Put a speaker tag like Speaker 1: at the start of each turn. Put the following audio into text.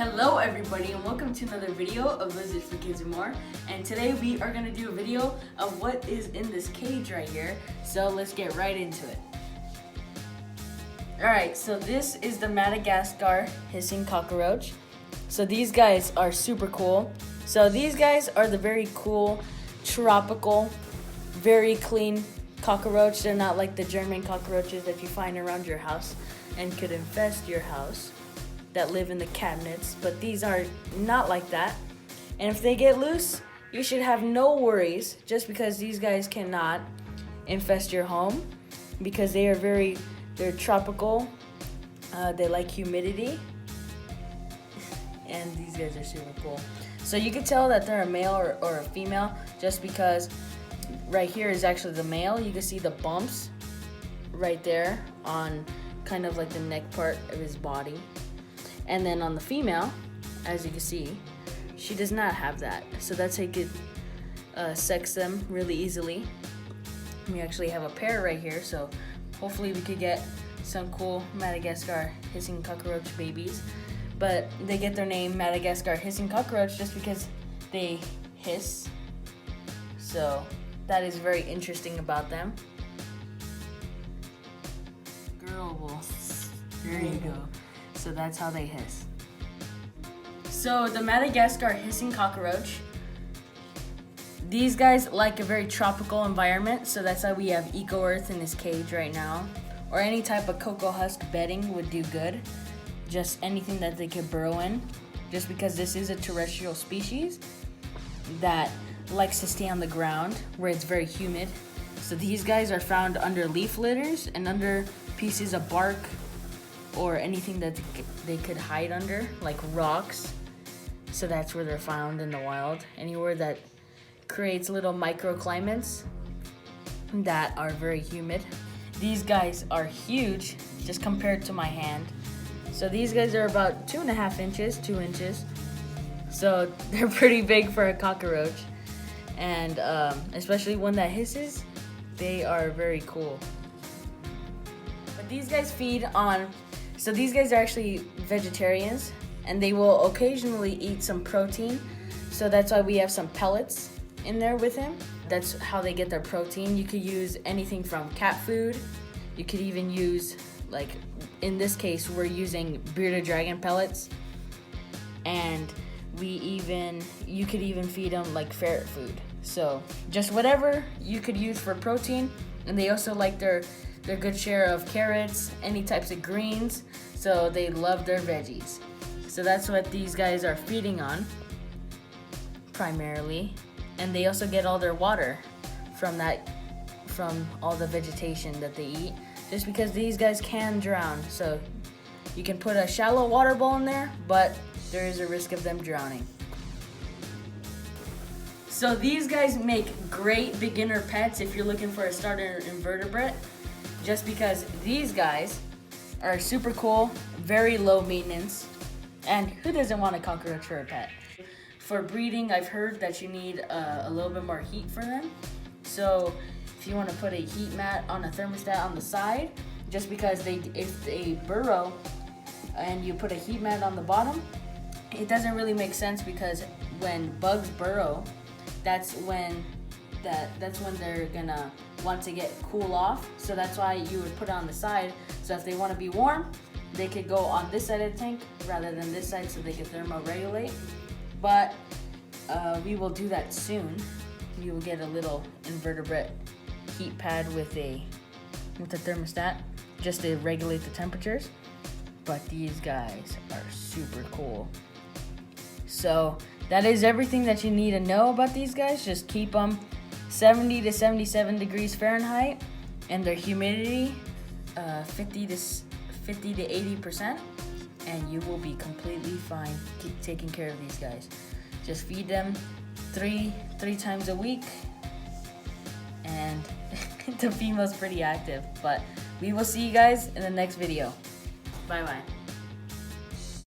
Speaker 1: Hello everybody and welcome to another video of Lizards for Kids and More. And today we are going to do a video of what is in this cage right here. So let's get right into it. Alright, so this is the Madagascar hissing cockroach. So these guys are super cool. So these guys are the very cool, tropical, very clean cockroach. They're not like the German cockroaches that you find around your house and could infest your house, that live in the cabinets, but these are not like that. And if they get loose, you should have no worries, just because these guys cannot infest your home, because they're tropical. They like humidity, and these guys are super cool. So you can tell that they're a male or a female just because right here is actually the male. You can see the bumps right there on kind of like the neck part of his body. And then on the female, as you can see, she does not have that. So that's how you could sex them really easily. We actually have a pair right here, so hopefully we could get some cool Madagascar hissing cockroach babies. But they get their name Madagascar hissing cockroach just because they hiss. So that is very interesting about them. Girl will, there you go. So that's how they hiss. So the Madagascar hissing cockroach, these guys like a very tropical environment, so that's why we have Eco Earth in his cage right now. Or any type of cocoa husk bedding would do good. Just anything that they could burrow in. Just because this is a terrestrial species that likes to stay on the ground where it's very humid. So these guys are found under leaf litters and under pieces of bark, or anything that they could hide under, like rocks. So that's where they're found in the wild. Anywhere that creates little microclimates that are very humid. These guys are huge, just compared to my hand. So these guys are about 2.5 inches, 2 inches. So they're pretty big for a cockroach. And especially one that hisses, they are very cool. But these guys feed on, so these guys are actually vegetarians, and they will occasionally eat some protein. So that's why we have some pellets in there with him. That's how they get their protein. You could use anything from cat food. You could even use, like in this case, we're using bearded dragon pellets. And you could even feed them like ferret food. So just whatever you could use for protein. And they also like their good share of carrots, any types of greens, so they love their veggies. So that's what these guys are feeding on, primarily. And they also get all their water from all the vegetation that they eat, just because these guys can drown. So you can put a shallow water bowl in there, but there is a risk of them drowning. So these guys make great beginner pets if you're looking for a starter invertebrate. Just because these guys are super cool, very low maintenance, and who doesn't want a cockroach for a pet? For breeding, I've heard that you need a little bit more heat for them. So if you want to put a heat mat on a thermostat on the side, just because if they burrow and you put a heat mat on the bottom, it doesn't really make sense, because when bugs burrow, that's when they're gonna want to cool off. So that's why you would put it on the side. So if they want to be warm, they could go on this side of the tank rather than this side, so they can thermoregulate. But we will do that soon. You will get a little invertebrate heat pad with a thermostat just to regulate the temperatures. But these guys are super cool. So that is everything that you need to know about these guys. Just keep them 70 to 77 degrees Fahrenheit, and their humidity 50 to 80%, and you will be completely fine. Keep taking care of these guys. Just feed them three times a week, and the female's pretty active. But we will see you guys in the next video. Bye bye.